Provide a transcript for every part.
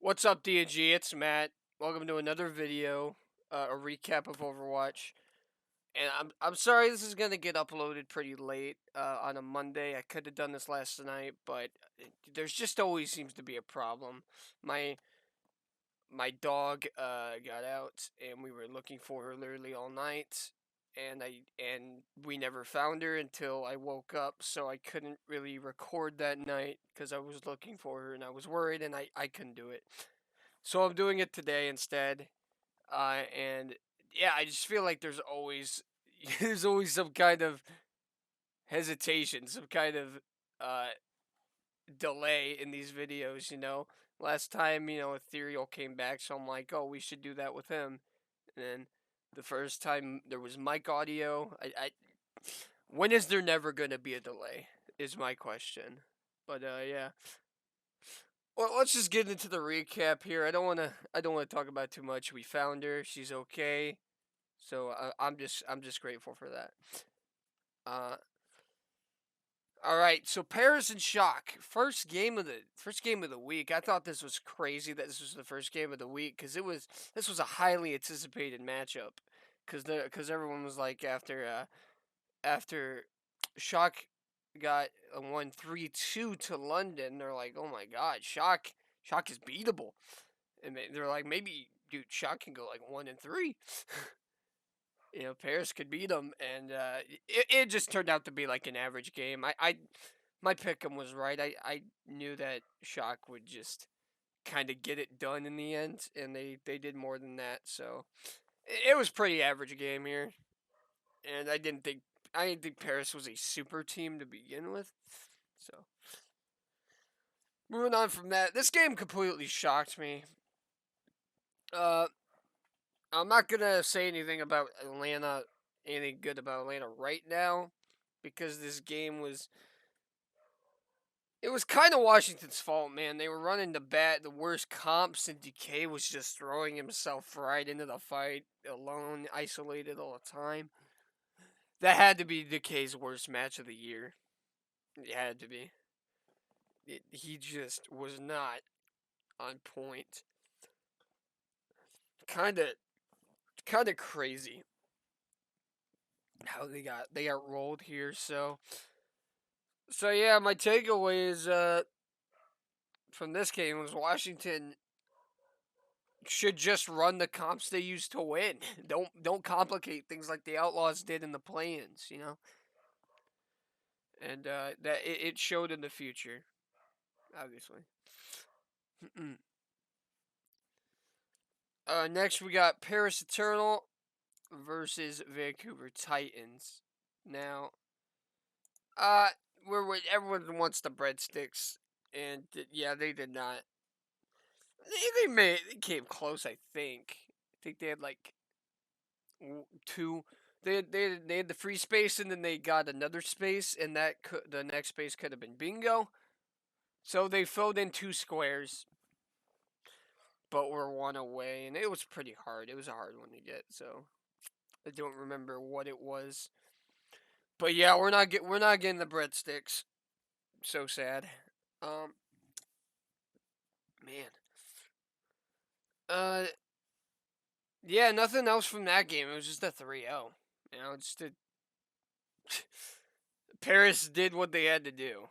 What's up, D&G? It's Matt. Welcome to another video, a recap of Overwatch. And I'm sorry this is gonna get uploaded pretty late on a Monday. I could have done this last night, but there's just always seems to be a problem. My my dog got out, and we were looking for her literally all night, and we never found her until I woke up. So I couldn't really record that night because I was looking for her and I was worried, and I couldn't do it. So I'm doing it today instead. And yeah, I just feel like there's always there's always some kind of hesitation, some kind of uh delay in these videos, Last time, Ethereal came back, so I'm like, oh, we should do that with him. And then the first time there was mic audio. When is there never gonna be a delay? Is my question. But yeah. Well, let's just get into the recap here. I don't wanna talk about it too much. We found her. She's okay. So I'm just grateful for that. Uh, all right. So Paris and Shock, first game of the week. I thought this was crazy that this was the first game of the week because this was a highly anticipated matchup because everyone was like after Shock got won 3-2 to London. They're like, oh my God, Shock is beatable, and they're like, maybe dude, Shock can go like 1-3. Paris could beat them, and it just turned out to be like an average game. My pick'em was right. I knew that Shock would just kind of get it done in the end, and they did more than that. So it was pretty average game here, and I didn't think Paris was a super team to begin with. So moving on from that, this game completely shocked me. I'm not gonna say anything about Atlanta, anything good about Atlanta right now, because this game it was kind of Washington's fault, man. They were running the worst comps, and Decay was just throwing himself right into the fight, alone, isolated all the time. That had to be Decay's worst match of the year. It had to be. He just was not on point. Kind of crazy how they got rolled here. So yeah, my takeaway is from this game was Washington should just run the comps they used to win. Don't complicate things like the Outlaws did in the play-ins. And that it showed in the future, obviously. Next we got Paris Eternal versus Vancouver Titans. Now, where everyone wants the breadsticks, and yeah, they did not. They came close, I think. I think they had like two. They had the free space, and then they got another space, and the next space could have been bingo. So they filled in two squares, but were one away, and it was pretty hard. It was a hard one to get. So I don't remember what it was, but yeah, we're not getting the breadsticks. So sad. Um, man. Uh, yeah, nothing else from that game. It was just a 3-0. Just a Paris did what they had to do,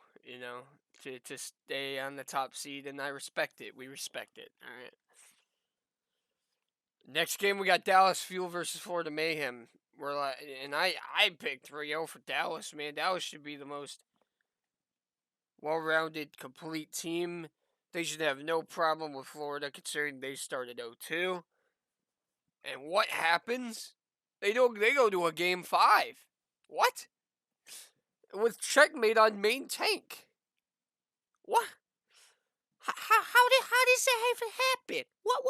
to stay on the top seed, and I respect it. We respect it. All right. Next game, we got Dallas Fuel versus Florida Mayhem. I picked 3-0 for Dallas, man. Dallas should be the most well-rounded, complete team. They should have no problem with Florida, considering they started 0-2. And what happens? They go to a game 5. What? With checkmate on main tank. What? How does that even happen? What?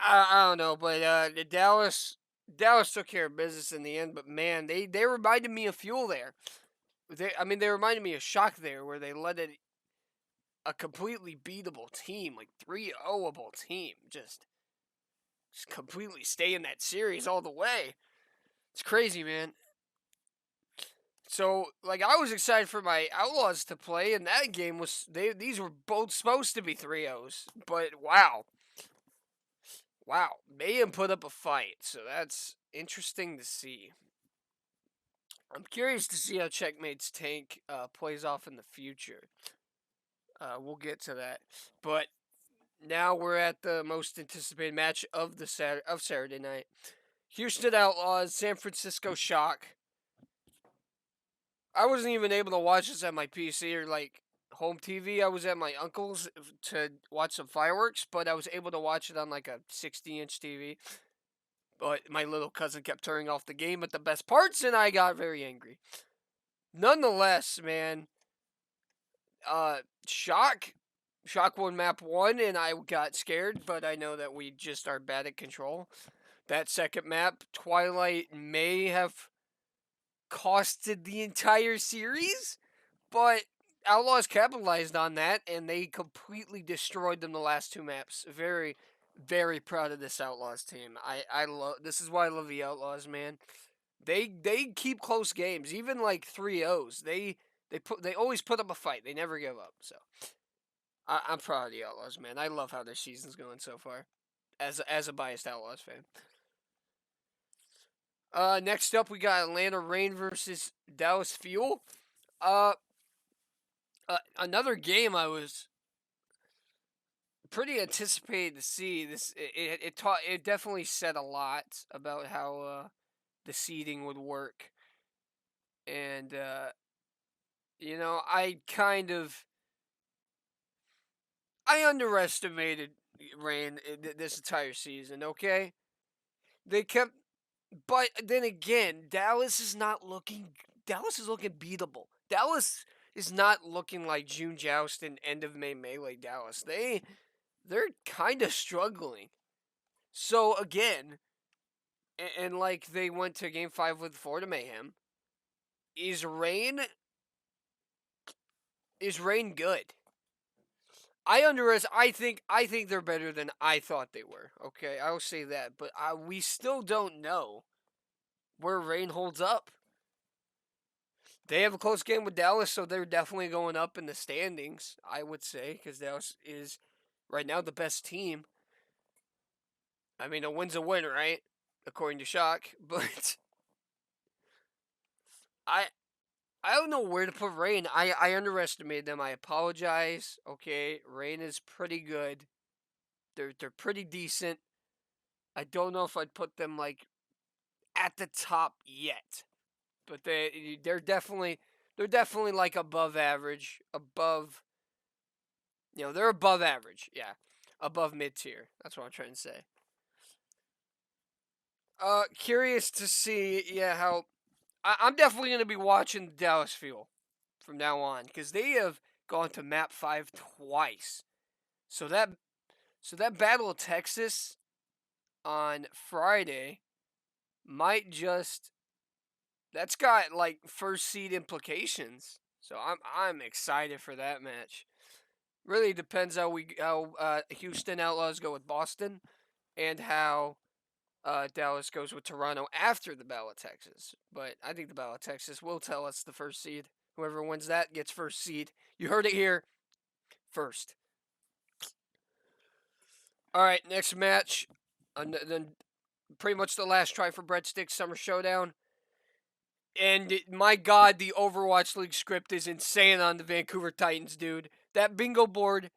I don't know, but the Dallas took care of business in the end. But man, they reminded me of Fuel there. They reminded me of Shock there, where they let a completely beatable team, like 3-0able team, just completely stay in that series all the way. It's crazy, man. So, like, I was excited for my Outlaws to play, and that game was these were both supposed to be 3-0s, but wow, Mayhem put up a fight, so that's interesting to see. I'm curious to see how Checkmate's tank plays off in the future. We'll get to that, but now we're at the most anticipated match of the Saturday night: Houston Outlaws, San Francisco Shock. I wasn't even able to watch this at my PC or like home TV. I was at my uncle's to watch some fireworks, but I was able to watch it on like a 60-inch TV. But my little cousin kept turning off the game at the best parts, and I got very angry. Nonetheless, man, uh, Shock won map 1, and I got scared, but I know that we just are bad at control. That second map, Twilight, may have costed the entire series, but Outlaws capitalized on that, and they completely destroyed them the last 2 maps. Very, very proud of this Outlaws team. I love. This is why I love the Outlaws, man. They keep close games, even like 3-0s. They always put up a fight. They never give up. So I'm proud of the Outlaws, man. I love how their season's going so far, as a biased Outlaws fan. Next up, we got Atlanta Reign versus Dallas Fuel. Another game I was pretty anticipated to see. It definitely said a lot about how the seeding would work, and I underestimated Reign this entire season. Okay, they kept. But then again, Dallas is looking beatable. Dallas is not looking like June Joust and end of May Melee Dallas. They're kind of struggling. So again, and like they went to Game 5 with Florida Mayhem. Is Reign good? I think they're better than I thought they were. Okay, I will say that, but we still don't know where Reign holds up. They have a close game with Dallas, so they're definitely going up in the standings, I would say, because Dallas is right now the best team. I mean, a win's a win, right? According to Shock, but I I don't know where to put Reign. I underestimated them. I apologize. Okay, Reign is pretty good. They're pretty decent. I don't know if I'd put them like at the top yet, but they're definitely like above average, they're above average, yeah, above mid tier. That's what I'm trying to say. Curious to see, yeah, how I'm definitely gonna be watching Dallas Fuel from now on because they have gone to map 5 twice. So that Battle of Texas on Friday might just that's got like first seed implications. So I'm excited for that match. Really depends how Houston Outlaws go with Boston and how Dallas goes with Toronto after the Battle of Texas. But I think the Battle of Texas will tell us the first seed. Whoever wins that gets first seed. You heard it here first. All right, next match. Then pretty much the last try for Breadsticks Summer Showdown. And my God, the Overwatch League script is insane on the Vancouver Titans, dude. That bingo board,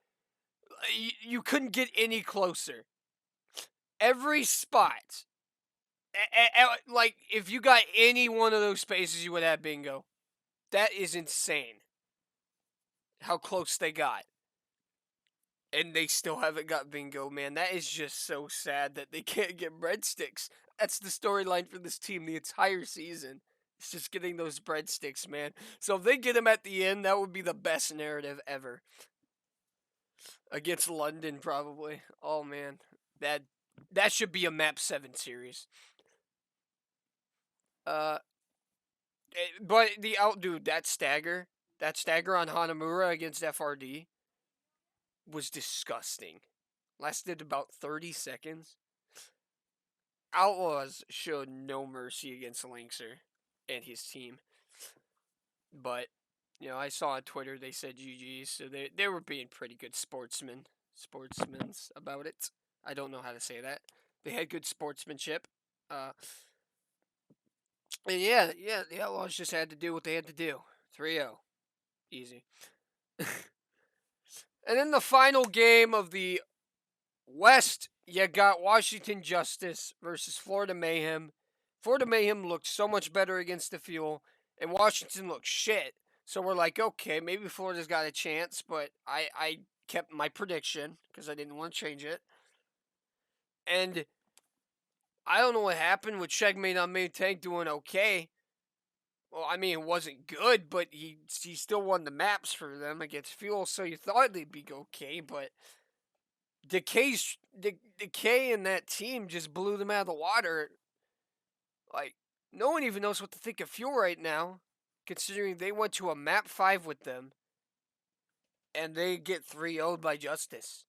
you couldn't get any closer. Every spot, like if you got any one of those spaces, you would have bingo. That is insane. How close they got. And they still haven't got bingo, man. That is just so sad that they can't get breadsticks. That's the storyline for this team the entire season. It's just getting those breadsticks, man. So if they get them at the end, that would be the best narrative ever. Against London, probably. Oh, man. That should be a map 7 series. But dude, that stagger on Hanamura against FRD was disgusting. Lasted about 30 seconds. Outlaws showed no mercy against Linkser and his team. But I saw on Twitter they said GG's, so they were being pretty good sportsmen about it. I don't know how to say that. They had good sportsmanship. And yeah, the Outlaws just had to do what they had to do. 3-0. Easy. And in the final game of the West, you got Washington Justice versus Florida Mayhem. Florida Mayhem looked so much better against the Fuel, and Washington looked shit. So we're like, okay, maybe Florida's got a chance, but I kept my prediction because I didn't want to change it. And I don't know what happened with Checkmate on Main Tank doing okay. Well, I mean, it wasn't good, but he still won the maps for them against Fuel, so you thought they'd be okay, but Decay and that team just blew them out of the water. Like, no one even knows what to think of Fuel right now, considering they went to a map 5 with them, and they get 3-0'd by Justice.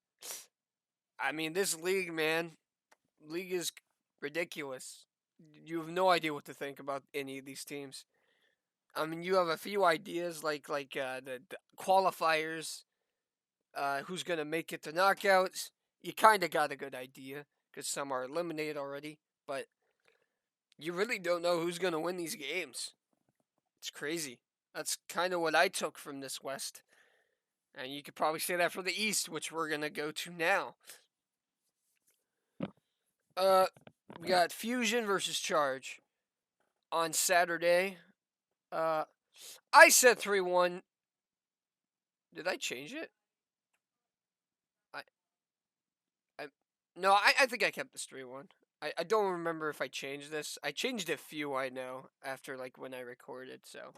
I mean, this league, man, league is ridiculous. You have no idea what to think about any of these teams. I mean, you have a few ideas like the qualifiers, who's gonna make it to knockouts. You kind of got a good idea because some are eliminated already, but you really don't know who's gonna win these games. It's crazy. That's kind of what I took from this West, and you could probably say that for the East, which we're gonna go to now. We got Fusion versus Charge on Saturday. I said 3-1. Did I change it? No, I think I kept this 3-1. I don't remember if I changed this. I changed a few, I know, after like when I recorded, so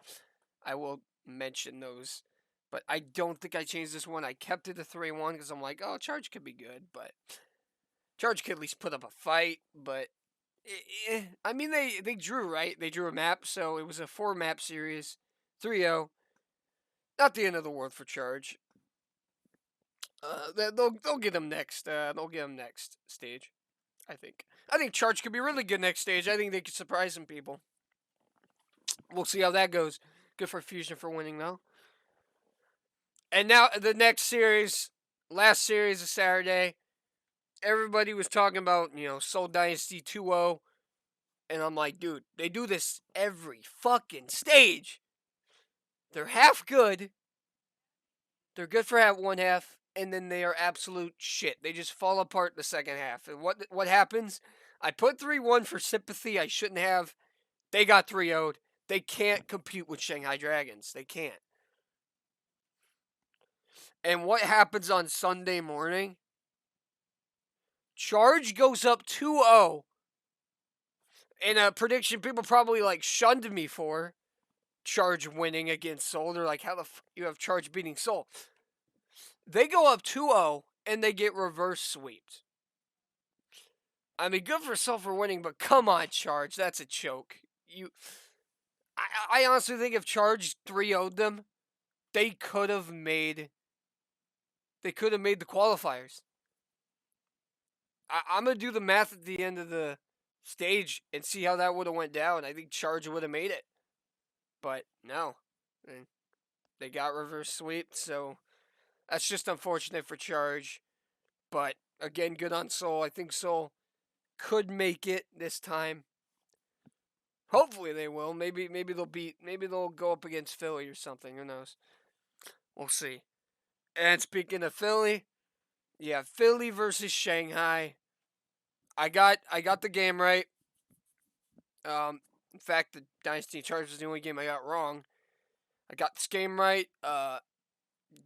I will mention those. But I don't think I changed this one. I kept it a 3-1 because I'm like, oh, Charge could be good, but Charge could at least put up a fight. But I mean, they drew, right? They drew a map, so it was a 4-map series, 3-0. Not the end of the world for Charge. They'll get them next. They'll get them next stage. I think Charge could be really good next stage. I think they could surprise some people. We'll see how that goes. Good for Fusion for winning though. And now the next series, last series of Saturday. Everybody was talking about Soul Dynasty 2-0, and I'm like, dude, they do this every fucking stage. They're half good. They're good for one half, and then they are absolute shit. They just fall apart in the second half. And what happens? I put 3-1 for sympathy. I shouldn't have. They got 3-0'd. They can't compete with Shanghai Dragons. They can't. And what happens on Sunday morning? Charge goes up 2-0. In a prediction people probably shunned me for. Charge winning against Soul. They're like, how the fuck you have Charge beating Soul? They go up 2-0 and they get reverse sweeped. I mean, good for Soul for winning, but come on, Charge. That's a choke. I honestly think if Charge 3-0'd them, they could have made the qualifiers. I'm going to do the math at the end of the stage and see how that would have went down. I think Charge would have made it. But no. They got reverse swept, so that's just unfortunate for Charge. But again, good on Soul. I think Soul could make it this time. Hopefully they will. Maybe they'll go up against Philly or something. Who knows? We'll see. And speaking of Philly, yeah, Philly versus Shanghai. I got the game right. In fact, the Dynasty Chargers was the only game I got wrong. I got this game right.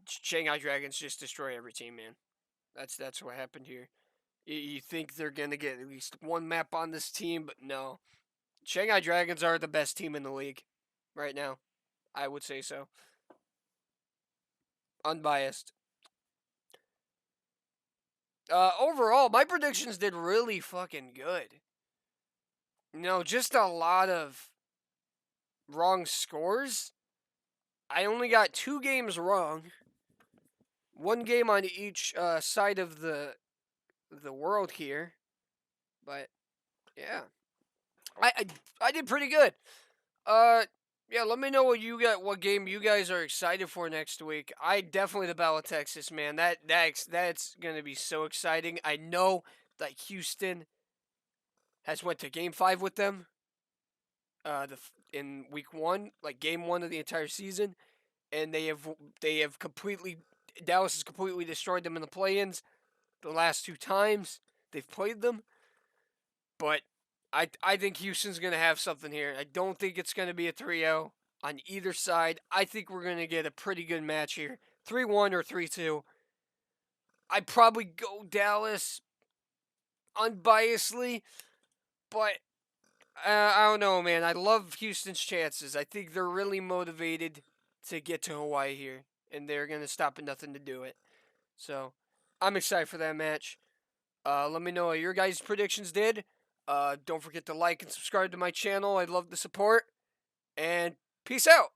Shanghai Dragons just destroy every team, man. That's what happened here. You think they're gonna get at least one map on this team, but no. Shanghai Dragons are the best team in the league right now. I would say so. Unbiased. Overall, my predictions did really fucking good. Just a lot of wrong scores. I only got 2 games wrong. 1 game on each side of the world here. But yeah, I did pretty good. Yeah, let me know what game you guys are excited for next week. I definitely the Battle of Texas, man. That's gonna be so exciting. I know that Houston has went to Game 5 with them. In week 1, like Game 1 of the entire season, and they have completely Dallas has completely destroyed them in the play-ins the last 2 times they've played them. But I think Houston's going to have something here. I don't think it's going to be a 3-0 on either side. I think we're going to get a pretty good match here. 3-1 or 3-2. I'd probably go Dallas unbiasedly, but I don't know, man. I love Houston's chances. I think they're really motivated to get to Hawaii here, and they're going to stop at nothing to do it. So I'm excited for that match. Let me know what your guys' predictions did. Don't forget to like and subscribe to my channel. I'd love the support. And peace out.